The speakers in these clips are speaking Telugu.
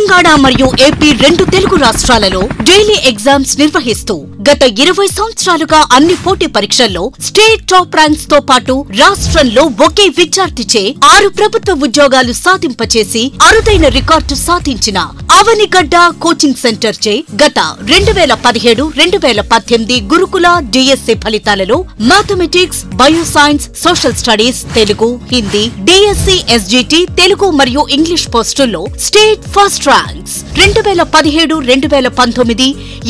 తెలంగాణ మరియు ఏపీ రెండు తెలుగు రాష్ట్రాలలో డైలీ ఎగ్జామ్స్ నిర్వహిస్తూ గత 20 సంవత్సరాలుగా అన్ని పోటీ పరీక్షల్లో స్టేట్ టాప్ ర్యాంక్స్ తో పాటు రాష్ట్రంలో ఒకే విద్యార్థిచే 6 ప్రభుత్వ ఉద్యోగాలు సాధింపచేసి అరుదైన రికార్డు సాధించిన అవనిగడ్డ కోచింగ్ సెంటర్ చే గత 2017-2018 గురుకుల డిఎస్సి ఫలితాలలో mathematics, bioscience, social studies, Telugu, Hindi, DSC, SGT, Telugu మరియు ఇంగ్లీష్ పోస్టుల్లో state first ranks 2017-2019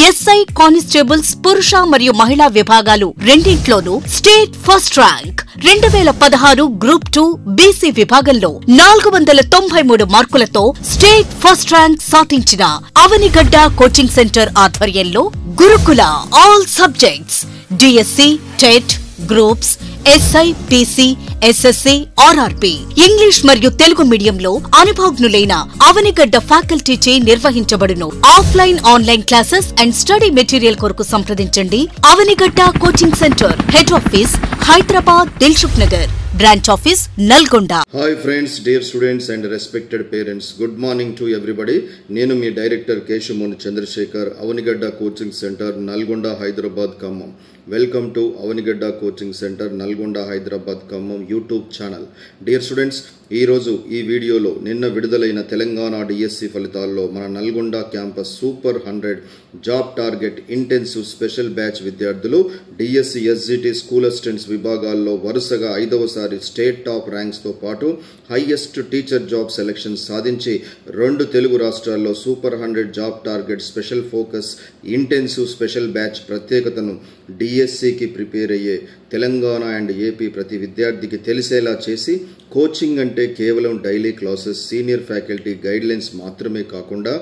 SI constables పురుష మరియు మహిళా విభాగాలు రెండింట్లోనూ state first rank 2016 group 2 BC విభాగంలో 493 మార్కులతో స్టేట్ ఫస్ట్ ర్యాంక్ సాధించిన అవనిగడ్డ కోచింగ్ సెంటర్ ఆధ్వర్యంలో గురుకుల all subjects DSC, TET, groups, SI, PC, SSC, RRP, English మరియు తెలుగు మీడియంలో అనుభవజ్ఞులైన అవనిగడ్డ ఫ్యాకల్టీచే నిర్వహించబడును. Offline, online classes and study material కొరకు సంప్రదించండి. Avanigadda coaching centre, head office Hyderabad, Dilsukh Nagar, branch office Nalgonda. Hi friends, dear students and respected parents, good morning to everybody. నేను మీ director Keshamoni Chandrashekar, Avanigadda coaching centre, Nalgonda, Hyderabad, Khammam. Welcome to Avanigadda coaching centre, Nalgonda, Hyderabad, Khammam YouTube channel. Dear students, ఈరోజు ఈ వీడియోలో నిన్న విడుదలైన తెలంగాణ డిఎస్సి ఫలితాల్లో మన Nalgonda campus super 100 job target intensive special batch విద్యార్థులు డిఎస్సి, ఎస్జిటి, స్కూల్ అసిస్టెంట్స్ విభాగాల్లో వరుసగా 5వసారి స్టేట్ టాప్ ర్యాంక్స్తో పాటు హైయెస్ట్ టీచర్ జాబ్ సెలెక్షన్ సాధించి 2 తెలుగు రాష్ట్రాల్లో super 100 job target special focus intensive special batch ప్రత్యేకతను డిఎస్సికి ప్రిపేర్ అయ్యే తెలంగాణ అండ్ ఏపీ ప్రతి విద్యార్థికి తెలిసేలా చేసి కోచింగ్ అంటే కేవలం daily classes, senior faculty guidelines మాత్రమే కాకుండా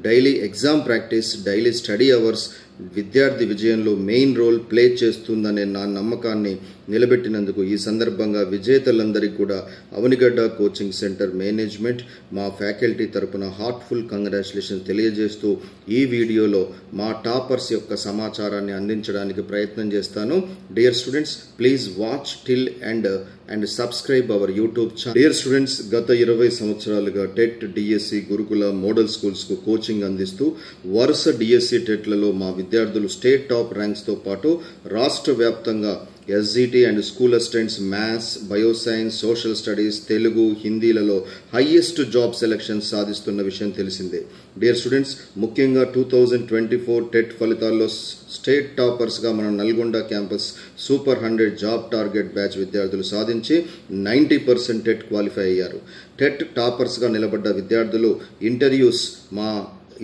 daily exam practice, daily study hours విద్యార్థి విజయంలో మెయిన్ రోల్ ప్లే చేస్తుందనే నా నమ్మకాన్ని నిలబెట్టినందుకు ఈ సందర్భంగా విజేతలందరికీ కూడా అవనిగడ్డ కోచింగ్ సెంటర్ మేనేజ్మెంట్, మా ఫ్యాకల్టీ తరపున హార్ట్ఫుల్ కంగ్రాచులేషన్స్ తెలియజేస్తూ ఈ వీడియోలో మా టాపర్స్ యొక్క సమాచారాన్ని అందించడానికి ప్రయత్నం చేస్తాను. Dear students, please watch till and subscribe our YouTube channel. Dear students, గత 20 సంవత్సరాలుగా టెట్, డిఎస్సి, గురుకుల, మోడల్ స్కూల్స్కు కోచింగ్ అందిస్తూ వరుస డిఎస్సి, టెట్లలో మా విద్యార్థులు స్టేట్ టాప్ ర్యాంక్స్తో పాటు రాష్ట్ర వ్యాప్తంగా SGT and school assistants, maths, bioscience, social studies, Telugu, హిందీలలో హైయెస్ట్ జాబ్ సెలెక్షన్ సాధిస్తున్న విషయం తెలిసిందే. డియర్ స్టూడెంట్స్, ముఖ్యంగా 2024 టెట్ ఫలితాల్లో స్టేట్ టాపర్స్గా మన Nalgonda campus super 100 job target batch విద్యార్థులు సాధించి 90% టెట్ క్వాలిఫై అయ్యారు. టెట్ టాపర్స్గా నిలబడ్డ విద్యార్థులు ఇంటర్వ్యూస్ మా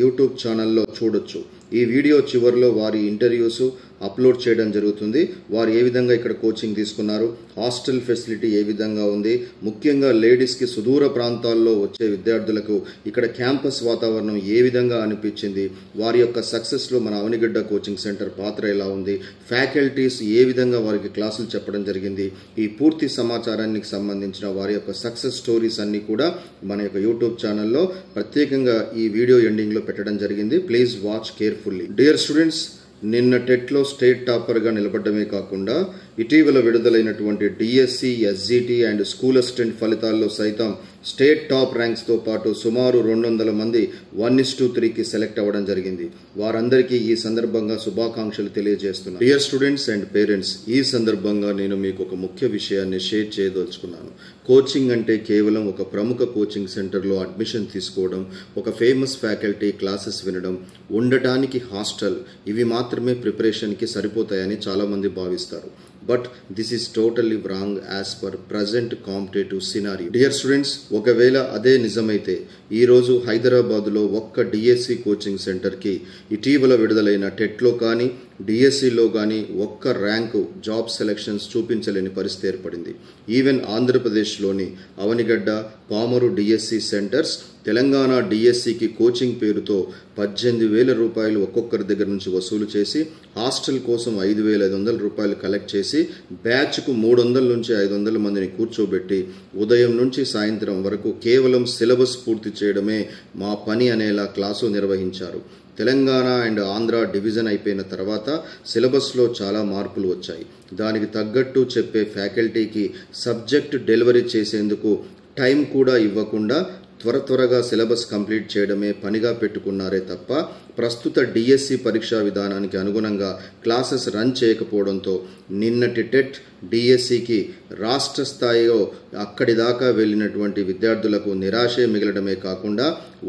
యూట్యూబ్ ఛానల్లో చూడొచ్చు. ఈ వీడియో చివరిలో వారి ఇంటర్వ్యూస్ అప్లోడ్ చేయడం జరుగుతుంది. వారు ఏ విధంగా ఇక్కడ కోచింగ్ తీసుకున్నారు, హాస్టల్ ఫెసిలిటీ ఏ విధంగా ఉంది, ముఖ్యంగా లేడీస్కి సుదూర ప్రాంతాల్లో వచ్చే విద్యార్థులకు ఇక్కడ క్యాంపస్ వాతావరణం ఏ విధంగా అనిపించింది, వారి యొక్క సక్సెస్లో మన అవనిగడ్డ కోచింగ్ సెంటర్ పాత్ర ఎలా ఉంది, ఫ్యాకల్టీస్ ఏ విధంగా వారికి క్లాసులు చెప్పడం జరిగింది, ఈ పూర్తి సమాచారానికి సంబంధించిన వారి యొక్క సక్సెస్ స్టోరీస్ అన్ని కూడా మన యొక్క యూట్యూబ్ ఛానల్లో ప్రత్యేకంగా ఈ వీడియో ఎండింగ్లో పెట్టడం జరిగింది. Please watch carefully. Dear students, నిన్న టెట్లో స్టేట్ టాపర్గా నిలబడమే కాకుండా ఇటీవల విడుదలైనటువంటి DSC, SGT and school assistant ఫలితాల్లో సైతం స్టేట్ టాప్ ర్యాంక్స్తో పాటు సుమారు 200 మంది 1:3కి సెలెక్ట్ అవ్వడం జరిగింది. వారందరికీ ఈ సందర్భంగా శుభాకాంక్షలు తెలియజేస్తున్నాను. డియర్ స్టూడెంట్స్ అండ్ పేరెంట్స్, ఈ సందర్భంగా నేను మీకు ఒక ముఖ్య విషయాన్ని షేర్ చేయదలుచుకున్నాను. కోచింగ్ అంటే కేవలం ఒక ప్రముఖ కోచింగ్ సెంటర్లో అడ్మిషన్ తీసుకోవడం, ఒక ఫేమస్ ఫ్యాకల్టీ క్లాసెస్ వినడం, ఉండటానికి హాస్టల్, ఇవి మాత్రమే ప్రిపరేషన్కి సరిపోతాయని చాలామంది భావిస్తారు. But this is totally wrong as per present competitive scenario. Dear students, ఒకవేళ అదే నిజమైతే ఈరోజు హైదరాబాదులో ఒక్క డిఎస్సి కోచింగ్ సెంటర్కి ఇటీవల విడుదలైన టెట్లో కానీ డిఎస్సిలో కానీ ఒక్క ర్యాంకు జాబ్ సెలెక్షన్స్ చూపించలేని పరిస్థితి ఏర్పడింది. ఈవెన్ ఆంధ్రప్రదేశ్లోని అవనిగడ్డ, పామరు డిఎస్సి సెంటర్స్ తెలంగాణ డిఎస్సికి కోచింగ్ పేరుతో 18,000 రూపాయలు ఒక్కొక్కరి దగ్గర నుంచి వసూలు చేసి హాస్టల్ కోసం 5,500 రూపాయలు కలెక్ట్ చేసి బ్యాచ్కు 300 నుంచి 500 మందిని కూర్చోబెట్టి ఉదయం నుంచి సాయంత్రం వరకు కేవలం సిలబస్ పూర్తి చేయడమే మా పని అనేలా క్లాసు నిర్వహించారు. తెలంగాణ అండ్ ఆంధ్ర డివిజన్ అయిపోయిన తర్వాత సిలబస్లో చాలా మార్పులు వచ్చాయి. దానికి తగ్గట్టు చెప్పే ఫ్యాకల్టీకి సబ్జెక్ట్ డెలివరీ చేసేందుకు టైం కూడా ఇవ్వకుండా త్వరగా సిలబస్ కంప్లీట్ చేయడమే పనిగా పెట్టుకున్నారే తప్ప ప్రస్తుత డిఎస్సి పరీక్షా విధానానికి అనుగుణంగా క్లాసెస్ రన్ చేయకపోవడంతో నిన్నటి టెట్ డిఎస్సికి రాష్ట్ర స్థాయిలో అక్కడి దాకా వెళ్ళినటువంటి విద్యార్థులకు నిరాశే మిగలడమే కాకుండా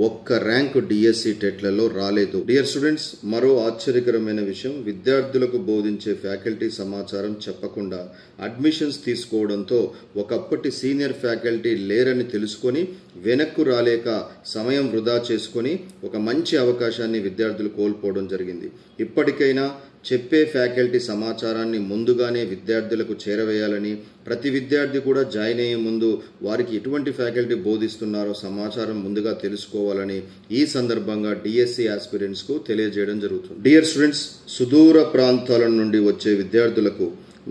ఒక్క ర్యాంకు డిఎస్సి టెట్లలో రాలేదు. డియర్ స్టూడెంట్స్, మరో ఆశ్చర్యకరమైన విషయం, విద్యార్థులకు బోధించే ఫ్యాకల్టీ సమాచారం చెప్పకుండా అడ్మిషన్స్ తీసుకోవడంతో ఒకప్పటి సీనియర్ ఫ్యాకల్టీ లేరని తెలుసుకొని వెనక్కు రాలేక సమయం వృధా చేసుకొని ఒక మంచి అవకాశాన్ని విద్యార్థులు కోల్పోవడం జరిగింది. ఇప్పటికైనా చెప్పే ఫ్యాకల్టీ సమాచారాన్ని ముందుగానే విద్యార్థులకు చేరవేయాలని, ప్రతి విద్యార్థి కూడా జాయిన్ అయ్యే ముందు వారికి ఎటువంటి ఫ్యాకల్టీ బోధిస్తున్నారో సమాచారం ముందుగా తెలుసుకోవాలని ఈ సందర్భంగా డిఎస్సి ఆస్పిరెంట్స్కు తెలియజేయడం జరుగుతుంది. డియర్ స్టూడెంట్స్, సుదూర ప్రాంతాల నుండి వచ్చే విద్యార్థులకు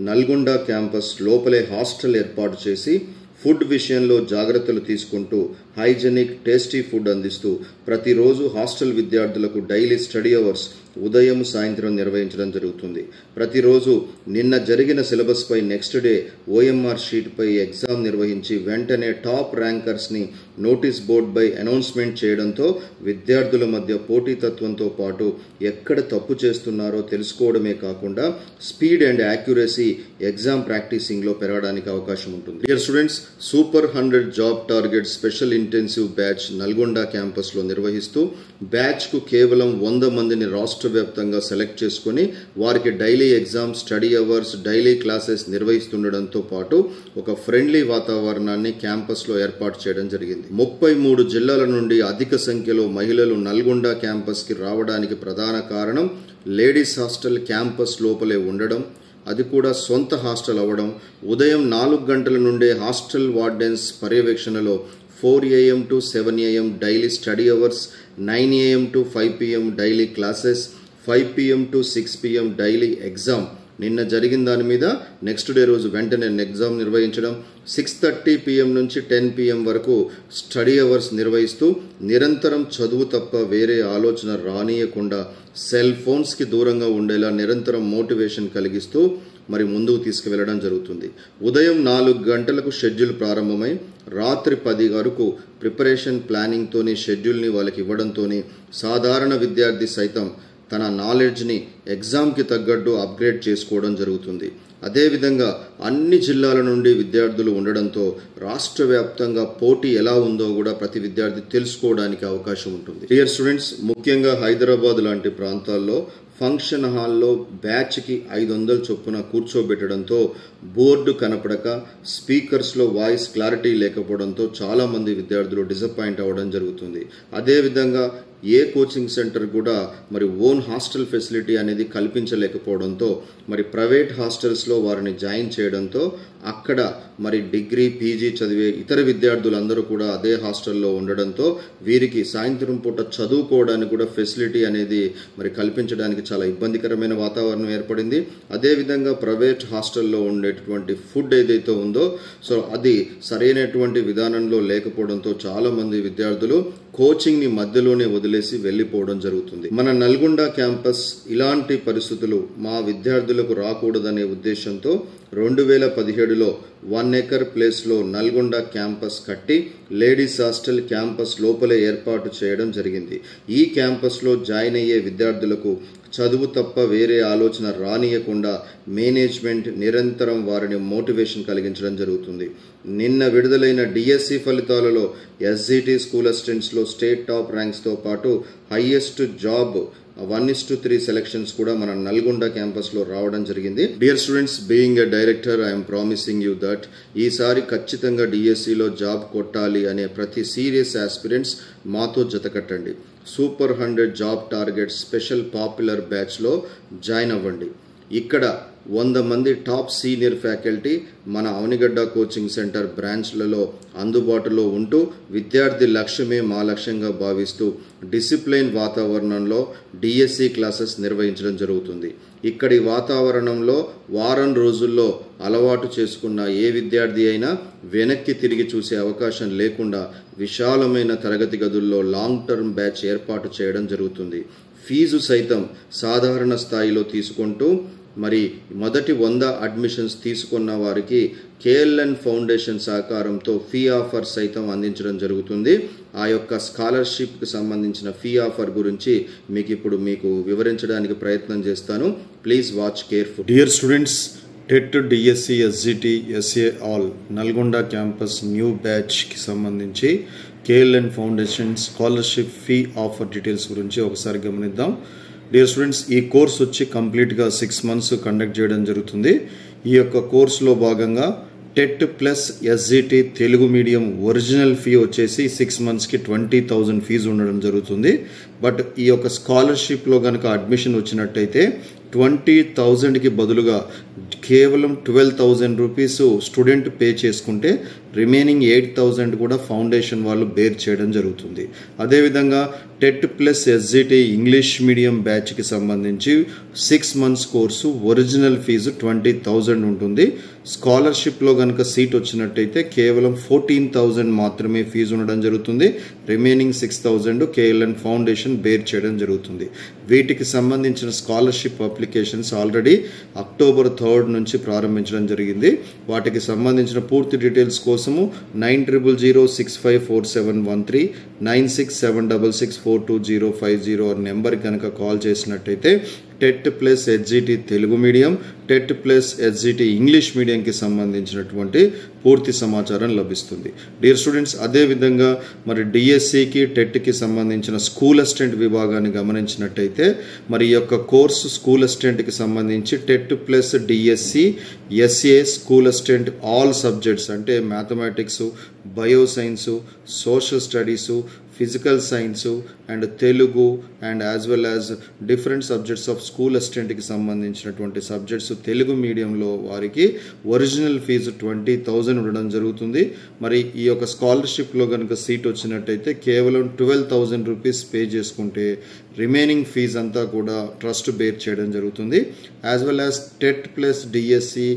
నల్గొండ క్యాంపస్ లోపలే హాస్టల్ ఏర్పాటు చేసి ఫుడ్ విషయంలో జాగ్రత్తలు తీసుకుంటూ హైజెనిక్ టేస్టీ ఫుడ్ అందిస్తూ ప్రతిరోజు హాస్టల్ విద్యార్థులకు డైలీ స్టడీ అవర్స్ ఉదయం సాయంత్రం నిర్వహించడం జరుగుతుంది. ప్రతిరోజు నిన్న జరిగిన సిలబస్ పై నెక్స్ట్ డే ఓఎంఆర్ షీట్ పై ఎగ్జామ్ నిర్వహించి వెంటనే టాప్ ర్యాంకర్స్ని నోటీస్ బోర్డ్ పై అనౌన్స్మెంట్ చేయడంతో విద్యార్థుల మధ్య పోటీతత్వంతో పాటు ఎక్కడ తప్పు చేస్తున్నారో తెలుసుకోవడమే కాకుండా స్పీడ్ అండ్ యాక్యురసీ ఎగ్జామ్ ప్రాక్టీసింగ్లో పెరగడానికి అవకాశం ఉంటుంది. Dear students, super 100 job target special intensive batch Nalgonda క్యాంపస్లో నిర్వహిస్తూ బ్యాచ్కు కేవలం 100 మందిని రాష్ట్ర వ్యాప్తంగా సెలెక్ట్ చేసుకుని వారికి daily exam, study hours, daily classes నిర్వహిస్తుండడంతో పాటు ఒక ఫ్రెండ్లీ వాతావరణాన్ని క్యాంపస్లో ఏర్పాటు చేయడం జరిగింది. 33 జిల్లాల నుండి అధిక సంఖ్యలో మహిళలు నల్గొండ క్యాంపస్కి రావడానికి ప్రధాన కారణం లేడీస్ హాస్టల్ క్యాంపస్ లోపలే ఉండడం, అది కూడా సొంత హాస్టల్ అవ్వడం, ఉదయం 4 గంటల నుండే హాస్టల్ వార్డెన్స్ పర్యవేక్షణలో 4 AM to 7 AM daily study hours, 9 AM to 5 PM daily classes, 5 PM to 6 PM daily exam. నిన్న జరిగిన దాని మీద నెక్స్ట్ డే రోజు వెంటనే ఎగ్జామ్ నిర్వహించడం, 6:30 PM నుంచి 10 PM వరకు స్టడీ అవర్స్ నిర్వహిస్తూ నిరంతరం చదువు తప్ప వేరే ఆలోచన రానియకుండా సెల్ ఫోన్స్కి దూరంగా ఉండేలా నిరంతరం మోటివేషన్ కలిగిస్తూ మరి ముందుకు తీసుకువెళ్ళడం జరుగుతుంది. ఉదయం 4 గంటలకు షెడ్యూల్ ప్రారంభమై రాత్రి 10 వరకు ప్రిపరేషన్ ప్లానింగ్తోని షెడ్యూల్ని వాళ్ళకి ఇవ్వడంతోని సాధారణ విద్యార్థి సైతం తన నాలెడ్జ్ని ఎగ్జామ్కి తగ్గట్టు అప్గ్రేడ్ చేసుకోవడం జరుగుతుంది. అదేవిధంగా అన్ని జిల్లాల నుండి విద్యార్థులు ఉండడంతో రాష్ట్ర వ్యాప్తంగా పోటీ ఎలా ఉందో కూడా ప్రతి విద్యార్థి తెలుసుకోవడానికి అవకాశం ఉంటుంది. డియర్ స్టూడెంట్స్, ముఖ్యంగా హైదరాబాద్ లాంటి ప్రాంతాల్లో ఫంక్షన్ హాల్లో బ్యాచ్కి 500 చొప్పున కూర్చోబెట్టడంతో బోర్డు కనపడక స్పీకర్స్లో వాయిస్ క్లారిటీ లేకపోవడంతో చాలామంది విద్యార్థులు డిసప్పాయింట్ అవ్వడం జరుగుతుంది. అదేవిధంగా ఏ కోచింగ్ సెంటర్ కూడా మరి ఓన్ హాస్టల్ ఫెసిలిటీ అనేది కల్పించలేకపోవడంతో మరి ప్రైవేట్ హాస్టల్స్లో వారిని జాయిన్ చేయడంతో అక్కడ మరి డిగ్రీ, పీజీ చదివే ఇతర విద్యార్థులందరూ కూడా అదే హాస్టల్లో ఉండడంతో వీరికి సాయంత్రం పూట చదువుకోవడానికి కూడా ఫెసిలిటీ అనేది మరి కల్పించడానికి చాలా ఇబ్బందికరమైన వాతావరణం ఏర్పడింది. అదేవిధంగా ప్రైవేట్ హాస్టల్లో ఉండేటటువంటి ఫుడ్ ఏదైతే ఉందో అది సరైనటువంటి విధానంలో లేకపోవడంతో చాలామంది విద్యార్థులు కోచింగ్ని మధ్యలోనే వదిలేసి వెళ్ళిపోవడం జరుగుతుంది. మన నల్గొండ క్యాంపస్ ఇలాంటి పరిస్థితులు మా విద్యార్థులకు రాకూడదనే ఉద్దేశంతో 2017లో 1 acre ప్లేస్లో నల్గొండ క్యాంపస్ కట్టి లేడీస్ హాస్టల్ క్యాంపస్ లోపలే ఏర్పాటు చేయడం జరిగింది. ఈ క్యాంపస్లో జాయిన్ అయ్యే విద్యార్థులకు చదువు తప్ప వేరే ఆలోచన రానియకుండా మేనేజ్మెంట్ నిరంతరం వారిని మోటివేషన్ కలిగించడం జరుగుతుంది. నిన్న విడుదలైన డిఎస్సి ఫలితాలలో ఎస్జిటి స్కూల్ అసిస్టెంట్స్లో స్టేట్ టాప్ ర్యాంక్స్తో పాటు హైయెస్ట్ జాబ్ 1:3 సెలక్షన్స్ కూడా మన నల్గొండ క్యాంపస్లో రావడం జరిగింది. Dear students, being a director I'm promising you that ఈసారి ఖచ్చితంగా డిఎస్సిలో జాబ్ కొట్టాలి అనే ప్రతి సీరియస్ ఆస్పిరెంట్స్ మాతో జతకట్టండి. Super 100 job target special popular బ్యాచ్లో జాయిన్ అవ్వండి. ఇక్కడ 100 మంది టాప్ సీనియర్ ఫ్యాకల్టీ మన అవనిగడ్డ కోచింగ్ సెంటర్ బ్రాంచ్లలో అందుబాటులో ఉంటూ విద్యార్థి లక్ష్యమే మా లక్ష్యంగా భావిస్తూ డిసిప్లైన్ వాతావరణంలో డిఎస్సి క్లాసెస్ నిర్వహించడం జరుగుతుంది. ఇక్కడి వాతావరణంలో వారం రోజుల్లో అలవాటు చేసుకున్న ఏ విద్యార్థి అయినా వెనక్కి తిరిగి చూసే అవకాశం లేకుండా విశాలమైన తరగతి గదుల్లో లాంగ్ టర్మ్ బ్యాచ్ ఏర్పాటు చేయడం జరుగుతుంది. ఫీజు సైతం సాధారణ స్థాయిలో తీసుకుంటూ మరి మొదటి 100 అడ్మిషన్స్ తీసుకున్న వారికి KLN ఫౌండేషన్ సహకారంతో ఫీ ఆఫర్ సైతం అందించడం జరుగుతుంది. ఆ యొక్క స్కాలర్షిప్కి సంబంధించిన ఫీ ఆఫర్ గురించి మీకు వివరించడానికి ప్రయత్నం చేస్తాను. Please watch careful. Dear students, TET, DSC, SGT, SA all Nalgonda campus new బ్యాచ్కి సంబంధించి KLN foundation scholarship fee offer details గురించి ఒకసారి గమనిద్దాం. డియర్ స్టూడెంట్స్, ఈ కోర్స్ వచ్చి కంప్లీట్గా 6 months కండక్ట్ చేయడం జరుగుతుంది. ఈ యొక్క కోర్సులో భాగంగా TET plus SGT Telugu medium original fee వచ్చేసి 6 monthsకి 20,000 ఫీజు ఉండడం జరుగుతుంది. బట్ ఈ యొక్క స్కాలర్షిప్లో కనుక అడ్మిషన్ వచ్చినట్టయితే 20,000కి బదులుగా కేవలం 12,000 రూపీస్ స్టూడెంట్ పే చేసుకుంటే రిమైనింగ్ 8,000 కూడా ఫౌండేషన్ వాళ్ళు బేర్ చేయడం జరుగుతుంది. అదేవిధంగా TET plus SGT English medium బ్యాచ్కి సంబంధించి 6 months కోర్సు ఒరిజినల్ ఫీజు 20,000 ఉంటుంది. స్కాలర్షిప్లో కనుక సీట్ వచ్చినట్టయితే కేవలం 14,000 మాత్రమే ఫీజు ఉండడం జరుగుతుంది. రిమైనింగ్ 6,000 KLN ఫౌండేషన్ బేర్ చేయడం జరుగుతుంది. వీటికి సంబంధించిన scholarship applications already October 3rd నుంచి ప్రారంభించడం జరిగింది. వాటికి సంబంధించిన పూర్తి డీటెయిల్స్ కోసము 9000654713 9676642050 నెంబర్కి కనుక కాల్ చేసినట్టయితే TET plus SGT Telugu medium, TET plus SGT English మీడియంకి సంబంధించినటువంటి పూర్తి సమాచారం లభిస్తుంది. డియర్ స్టూడెంట్స్, అదేవిధంగా మరి డిఎస్సికి టెట్కి సంబంధించిన స్కూల్ అసిస్టెంట్ విభాగాన్ని గమనించినట్టయితే మరి ఈ యొక్క కోర్సు స్కూల్ అసిస్టెంట్కి సంబంధించి TET plus DSC, SA school assistant all subjects అంటే mathematics, bio science, social studies, physical science and Telugu and as well as different subjects of school అసిస్టెంట్కి సంబంధించినటువంటి సబ్జెక్ట్స్ తెలుగు మీడియంలో వారికి ఒరిజినల్ ఫీజు 20,000 ఉండడం జరుగుతుంది. మరి ఈ యొక్క స్కాలర్షిప్లో కనుక సీట్ వచ్చినట్టయితే కేవలం 12,000 రూపీస్ పే చేసుకుంటే రిమైనింగ్ ఫీజు అంతా కూడా ట్రస్ట్ బేర్ చేయడం జరుగుతుంది. As well as TET plus DSC,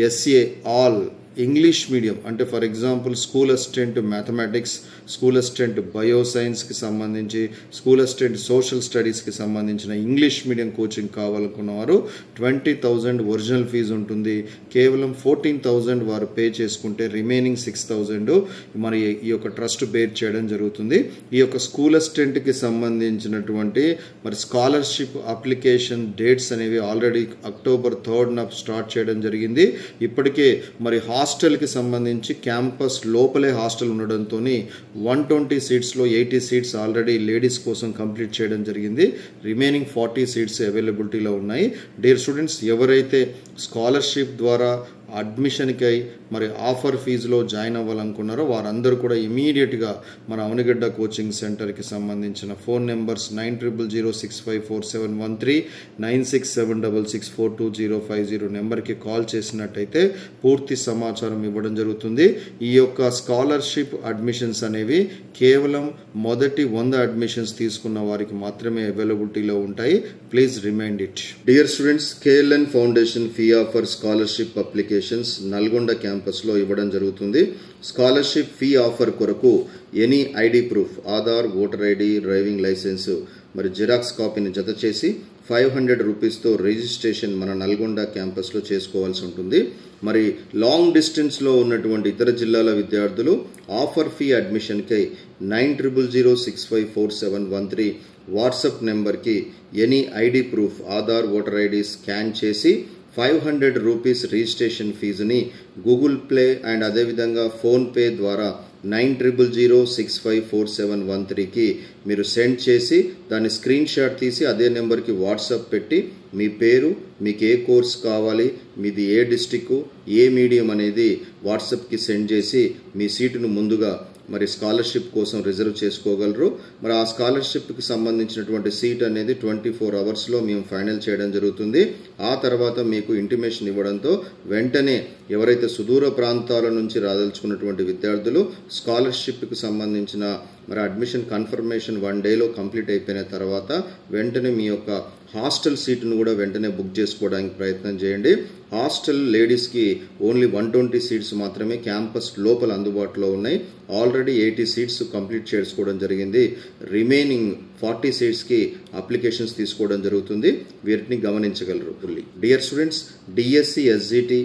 SA all English medium అంటే for example school assistant mathematics, school assistant bio సైన్స్కి సంబంధించి, స్కూల్ అసిస్టెంట్ సోషల్ స్టడీస్కి సంబంధించిన ఇంగ్లీష్ మీడియం కోచింగ్ కావాలనుకున్న వారు 20,000 ఒరిజినల్ ఫీజు ఉంటుంది. కేవలం 14,000 వారు పే చేసుకుంటే రిమైనింగ్ 6,000 మరి ఈ యొక్క ట్రస్ట్ బేర్ చేయడం జరుగుతుంది. ఈ యొక్క స్కూల్ అసిస్టెంట్కి సంబంధించినటువంటి మరి స్కాలర్షిప్ అప్లికేషన్ డేట్స్ అనేవి ఆల్రెడీ October 3rd స్టార్ట్ చేయడం జరిగింది. ఇప్పటికే మరి హాస్టల్కి సంబంధించి క్యాంపస్ లోపలే హాస్టల్ ఉండడంతో 120 సీట్స్లో 80 సీట్స్ ఆల్రెడీ లేడీస్ కోసం కంప్లీట్ చేయడం జరిగింది. రిమైనింగ్ 40 సీట్స్ అవైలబిలిటీలో ఉన్నాయి. డియర్ స్టూడెంట్స్, ఎవరైతే స్కాలర్షిప్ ద్వారా అడ్మిషన్కి మరి ఆఫర్ ఫీజులో జాయిన్ అవ్వాలనుకున్నారో వారందరూ కూడా ఇమీడియట్గా మన అవనిగడ్డ కోచింగ్ సెంటర్కి సంబంధించిన ఫోన్ నెంబర్స్ 9000654713 9676642050 నెంబర్కి కాల్ చేసినట్టయితే పూర్తి సమాచారం ఇవ్వడం జరుగుతుంది. ఈ యొక్క స్కాలర్షిప్ అడ్మిషన్స్ అనేవి కేవలం మొదటి 100 అడ్మిషన్స్ తీసుకున్న వారికి మాత్రమే అవైలబిలిటీలో ఉంటాయి. Please remind it. Dear students, KLN foundation fee offer scholarship applications Nalgonda క్యాంపస్లో ఇవ్వడం జరుగుతుంది. స్కాలర్షిప్ ఫీ ఆఫర్ కొరకు any ID proof, Aadhaar, voter ID, driving licence మరి జిరాక్స్ కాపీని జత చేసి 500 రూపీస్తో రిజిస్ట్రేషన్ మన నల్గొండ క్యాంపస్లో చేసుకోవాల్సి ఉంటుంది. మరి లాంగ్ డిస్టెన్స్లో ఉన్నటువంటి ఇతర జిల్లాల విద్యార్థులు ఆఫర్ ఫీ అడ్మిషన్కై 9000654713 వాట్సాప్ నెంబర్కి any ID proof, Aadhaar, voter ID scan చేసి 500 రూపీస్ రిజిస్ట్రేషన్ ఫీజుని గూగుల్ ప్లే అండ్ అదేవిధంగా ఫోన్పే ద్వారా 9000654713కి మీరు సెండ్ చేసి దాన్ని స్క్రీన్ షాట్ తీసి అదే నెంబర్కి వాట్సాప్ పెట్టి మీ పేరు, మీకు ఏ కోర్స్ కావాలి, మీది ఏ డిస్టిక్, ఏ మీడియం అనేది వాట్సాప్కి సెండ్ చేసి మీ సీటును ముందుగా మరి స్కాలర్షిప్ కోసం రిజర్వ్ చేసుకోగలరు. మరి ఆ స్కాలర్షిప్కి సంబంధించినటువంటి సీట్ అనేది 24 అవర్స్లో మేము ఫైనల్ చేయడం జరుగుతుంది. ఆ తర్వాత మీకు ఇంటిమేషన్ ఇవ్వడంతో వెంటనే ఎవరైతే సుదూర ప్రాంతాల నుంచి రాదలుచుకున్నటువంటి విద్యార్థులు స్కాలర్షిప్కి సంబంధించిన మరి అడ్మిషన్ కన్ఫర్మేషన్ 1 డేలో కంప్లీట్ అయిపోయిన తర్వాత వెంటనే మీ యొక్క హాస్టల్ సీటును కూడా వెంటనే బుక్ చేసుకోవడానికి ప్రయత్నం చేయండి. హాస్టల్ లేడీస్కి ఓన్లీ 120 సీట్స్ మాత్రమే క్యాంపస్ లోపల అందుబాటులో ఉన్నాయి. ఆల్రెడీ 80 సీట్స్ కంప్లీట్ చేసుకోవడం జరిగింది. రిమైనింగ్ 40 సీట్స్కి అప్లికేషన్స్ తీసుకోవడం జరుగుతుంది. వీటిని గమనించగలరు. Dear students, DSC, SGT,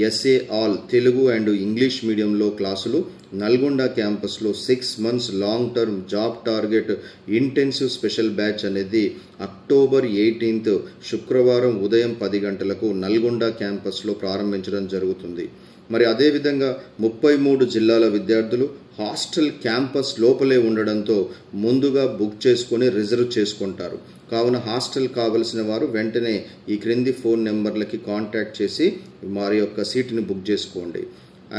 SA all Telugu and English మీడియంలో క్లాసులు నల్గొండ క్యాంపస్లో 6 months long term job target intensive special batch అనేది అక్టోబర్ 18th శుక్రవారం ఉదయం 10 గంటలకు నల్గొండ క్యాంపస్లో ప్రారంభించడం జరుగుతుంది. మరి అదేవిధంగా 33 జిల్లాల విద్యార్థులు హాస్టల్ క్యాంపస్ లోపలే ఉండడంతో ముందుగా బుక్ చేసుకొని రిజర్వ్ చేసుకుంటారు. కావున హాస్టల్ కావలసిన వారు వెంటనే ఈ క్రింది ఫోన్ నెంబర్లకి కాంటాక్ట్ చేసి వారి యొక్క సీటుని బుక్ చేసుకోండి.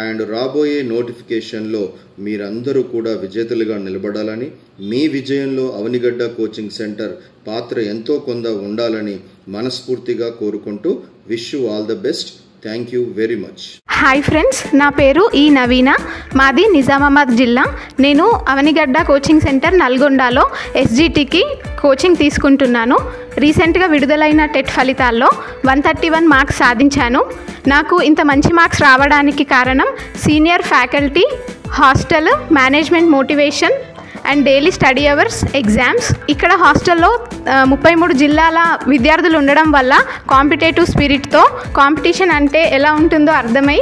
అండ్ రాబోయే నోటిఫికేషన్లో మీరందరూ కూడా విజేతలుగా నిలబడాలని, మీ విజయంలో అవనిగడ్డ కోచింగ్ సెంటర్ పాత్ర ఎంతో కొంత ఉండాలని మనస్ఫూర్తిగా కోరుకుంటూ wish you all the best. Thank you very much. Hi friends, నా పేరు ఈ నవీన, మాది నిజామాబాద్ జిల్లా. నేను అవనిగడ్డ కోచింగ్ సెంటర్ నల్గొండలో ఎస్జిటికి కోచింగ్ తీసుకుంటున్నాను. రీసెంట్గా విడుదలైన టెట్ ఫలితాల్లో 131 మార్క్స్ సాధించాను. నాకు ఇంత మంచి మార్క్స్ రావడానికి కారణం senior faculty, hostel management motivation and daily study hours, exams. ఇక్కడ హాస్టల్లో 33 జిల్లాల విద్యార్థులు ఉండడం వల్ల కాంపిటేటివ్ స్పిరిట్తో కాంపిటీషన్ అంటే ఎలా ఉంటుందో అర్థమై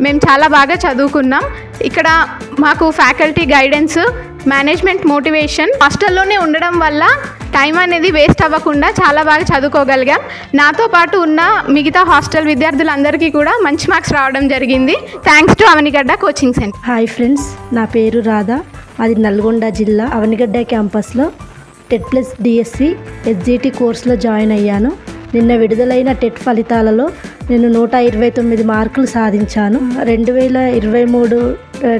మేము చాలా బాగా చదువుకున్నాం. ఇక్కడ మాకు ఫ్యాకల్టీ గైడెన్స్, మేనేజ్మెంట్ మోటివేషన్, హాస్టల్లోనే ఉండడం వల్ల టైం అనేది వేస్ట్ అవ్వకుండా చాలా బాగా చదువుకోగలిగాం. నాతో పాటు ఉన్న మిగతా హాస్టల్ విద్యార్థులందరికీ కూడా మంచి మార్క్స్ రావడం జరిగింది. Thanks to Avanigadda coaching centre. Hi friends, నా పేరు రాధా, అది నల్గొండ జిల్లా అవనిగడ్డ క్యాంపస్లో టెట్ ప్లస్ డిఎస్సి ఎస్జిటి కోర్సులో జాయిన్ అయ్యాను. నిన్న విడుదలైన టెట్ ఫలితాలలో నేను 129 మార్కులు సాధించాను. 2023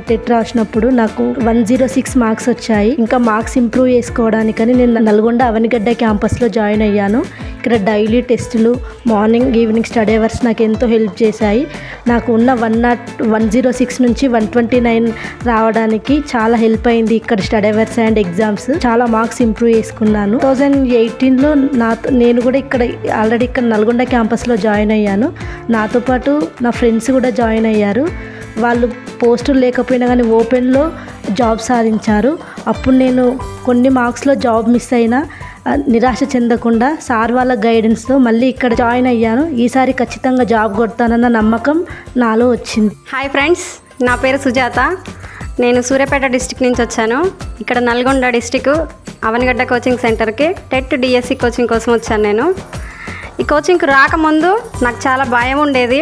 టెట్ రాసినప్పుడు నాకు 106 మార్క్స్ వచ్చాయి. ఇంకా మార్క్స్ ఇంప్రూవ్ చేసుకోవడానికని నేను నల్గొండ అవనిగడ్డ క్యాంపస్లో జాయిన్ అయ్యాను. ఇక్కడ డైలీ టెస్టులు, మార్నింగ్ ఈవినింగ్ స్టడీ అవర్స్ నాకు ఎంతో హెల్ప్ చేశాయి. నాకు ఉన్న 106 నుంచి 129 రావడానికి చాలా హెల్ప్ అయింది ఇక్కడ స్టడీ అవర్స్ అండ్ ఎగ్జామ్స్. చాలా మార్క్స్ ఇంప్రూవ్ చేసుకున్నాను. 2018లో నేను కూడా ఆల్రెడీ ఇక్కడ నల్గొండ క్యాంపస్లో జాయిన్ అయ్యాను. నాతో పాటు నా ఫ్రెండ్స్ కూడా జాయిన్ అయ్యారు. వాళ్ళు పోస్టులు లేకపోయినా కానీ ఓపెన్లో జాబ్ సాధించారు. అప్పుడు నేను కొన్ని మార్క్స్లో జాబ్ మిస్ అయినా నిరాశ చెందకుండా సార్ వాళ్ళ గైడెన్స్తో మళ్ళీ ఇక్కడ జాయిన్ అయ్యాను. ఈసారి ఖచ్చితంగా జాబ్ కొడతానన్న నమ్మకం నాలో వచ్చింది. హాయ్ ఫ్రెండ్స్, నా పేరు సుజాత. నేను సూర్యాపేట డిస్టిక్ నుంచి వచ్చాను. ఇక్కడ నల్గొండ డిస్టిక్ అవనిగడ్డ కోచింగ్ సెంటర్కి టెట్ డిఎస్సి కోచింగ్ కోసం వచ్చాను. నేను ఈ కోచింగ్కి రాకముందు నాకు చాలా భయం ఉండేది.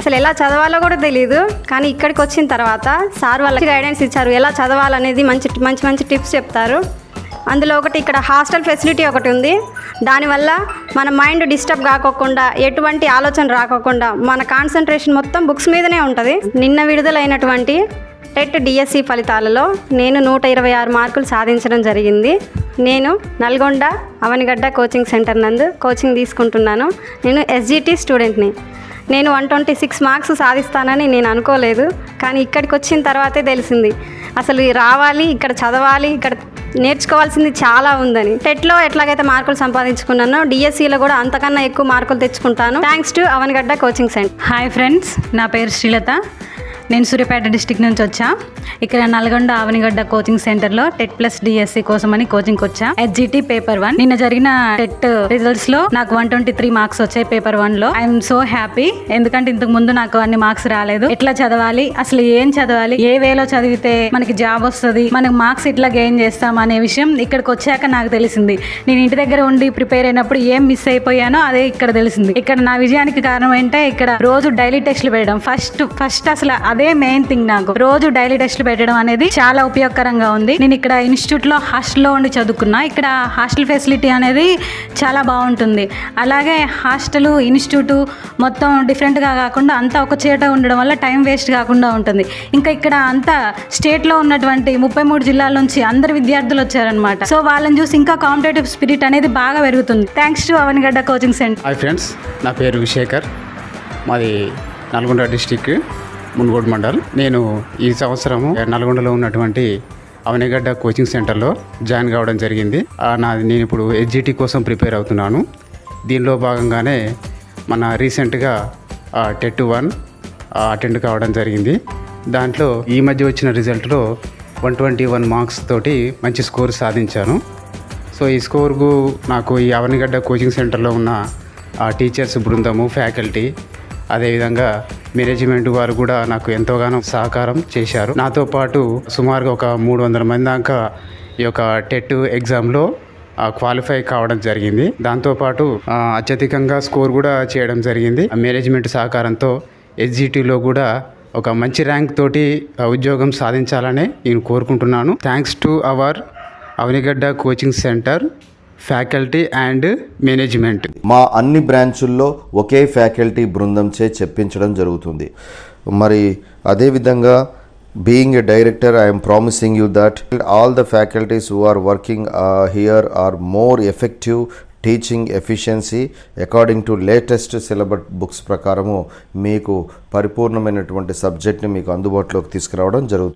అసలు ఎలా చదవాలో కూడా తెలియదు. కానీ ఇక్కడికి వచ్చిన తర్వాత సార్ వాళ్ళకి గైడెన్స్ ఇచ్చారు, ఎలా చదవాలనేది మంచి మంచి మంచి టిప్స్ చెప్తారు. అందులో ఒకటి ఇక్కడ హాస్టల్ ఫెసిలిటీ ఒకటి ఉంది. దానివల్ల మన మైండ్ డిస్టర్బ్ కాకోకుండా, ఎటువంటి ఆలోచన రాకోకుండా మన కాన్సన్ట్రేషన్ మొత్తం బుక్స్ మీదనే ఉంటుంది. నిన్న విడుదలైనటువంటి టెట్ డిఎస్సి ఫలితాలలో నేను 126 మార్కులు సాధించడం జరిగింది. నేను నల్గొండ అవనిగడ్డ కోచింగ్ సెంటర్ నందు కోచింగ్ తీసుకుంటున్నాను. నేను ఎస్జిటి స్టూడెంట్ని. నేను 126 మార్క్స్ సాధిస్తానని నేను అనుకోలేదు. కానీ ఇక్కడికి వచ్చిన తర్వాతే తెలిసింది అసలు రావాలి, ఇక్కడ చదవాలి, ఇక్కడ నేర్చుకోవాల్సింది చాలా ఉందని. టెట్లో ఎట్లాగైతే మార్కులు సంపాదించుకున్నానో డిఎస్సిలో కూడా అంతకన్నా ఎక్కువ మార్కులు తెచ్చుకుంటాను. Thanks to Avanigadda coaching centre. Hi friends, నా పేరు శ్రీలత. నేను సూర్యాపేట డిస్టిక్ నుంచి వచ్చా. ఇక్కడ నల్గొండ అవనిగడ్డ కోచింగ్ సెంటర్లో టెట్ ప్లస్ డిఎస్సి కోసమని కోచింగ్కి వచ్చా. ఎస్జిటి పేపర్ 1 నిన్న జరిగిన టెట్ రిజల్ట్స్ లో నాకు 123 మార్క్స్ వచ్చాయి పేపర్ 1లో. I'm so happy. ఎందుకంటే ఇంతకు ముందు నాకు అన్ని మార్క్స్ రాలేదు. ఎట్లా చదవాలి, అసలు ఏం చదవాలి, ఏ వేలో చదివితే మనకి జాబ్ వస్తుంది, మనకి మార్క్స్ ఇట్లా గెయిన్ చేస్తాం అనే విషయం ఇక్కడికి వచ్చాక నాకు తెలిసింది. నేను ఇంటి దగ్గర ఉండి ప్రిపేర్ అయినప్పుడు ఏం మిస్ అయిపోయానో అదే ఇక్కడ తెలిసింది. ఇక్కడ నా విజయానికి కారణం ఏంటంటే ఇక్కడ రోజు డైలీ టెస్ట్లు పెట్టడం. ఫస్ట్ అసలు అదే మెయిన్ థింగ్. నాకు రోజు డైలీ టెస్ట్లు పెట్టడం అనేది చాలా ఉపయోగకరంగా ఉంది. నేను ఇక్కడ ఇన్స్టిట్యూట్ లో హాస్టల్లో ఉండి చదువుకున్నా. ఇక్కడ హాస్టల్ ఫెసిలిటీ అనేది చాలా బాగుంటుంది. అలాగే హాస్టల్, ఇన్స్టిట్యూట్ మొత్తం డిఫరెంట్ గా కాకుండా అంతా ఒక చేట ఉండడం వల్ల టైం వేస్ట్ కాకుండా ఉంటుంది. ఇంకా ఇక్కడ అంతా స్టేట్ లో ఉన్నటువంటి 33 జిల్లాల నుంచి అందరు విద్యార్థులు వచ్చారనమాట. సో వాళ్ళని చూసి ఇంకా కాంపిటేటివ్ స్పిరిట్ అనేది బాగా పెరుగుతుంది. Thanks to Avanigadda coaching centre. Hi friends, నా పేరు శేఖర్, మాది నల్గొండ డిస్టిక్ మున్గోడ్ మండల్. నేను ఈ సంవత్సరము నల్గొండలో ఉన్నటువంటి అవనిగడ్డ కోచింగ్ సెంటర్లో జాయిన్ కావడం జరిగింది. నేను ఇప్పుడు ఎస్జిటి కోసం ప్రిపేర్ అవుతున్నాను. దీనిలో భాగంగానే మన రీసెంట్గా టెట్ 1 అటెండ్ కావడం జరిగింది. దాంట్లో ఈ మధ్య వచ్చిన రిజల్ట్లో 121 మార్క్స్ తోటి మంచి స్కోర్ సాధించాను. సో ఈ స్కోర్కు నాకు ఈ అవనిగడ్డ కోచింగ్ సెంటర్లో ఉన్న టీచర్స్ బృందము, ఫ్యాకల్టీ, అదేవిధంగా మేనేజ్మెంట్ వారు కూడా నాకు ఎంతోగానో సహకారం చేశారు. నాతో పాటు సుమారుగా ఒక 300 మంది దాకా ఈ యొక్క టెట్ ఎగ్జామ్లో క్వాలిఫై కావడం జరిగింది. దాంతోపాటు అత్యధికంగా స్కోర్ కూడా చేయడం జరిగింది. మేనేజ్మెంట్ సహకారంతో ఎస్జిటిలో కూడా ఒక మంచి ర్యాంక్ తోటి ఉద్యోగం సాధించాలని నేను కోరుకుంటున్నాను. Thanks to our Avanigadda coaching centre faculty and management. మా అన్ని బ్రాంచుల్లో ఒకే ఫ్యాకల్టీ బృందంచే చెప్పించడం జరుగుతుంది. మరి అదేవిధంగా being a director, I'm promising you that all the faculties who are working here are more effective teaching efficiency according to latest syllabus books ప్రకారము మీకు పరిపూర్ణమైనటువంటి సబ్జెక్ట్ని మీకు అందుబాటులోకి తీసుకురావడం జరుగుతుంది.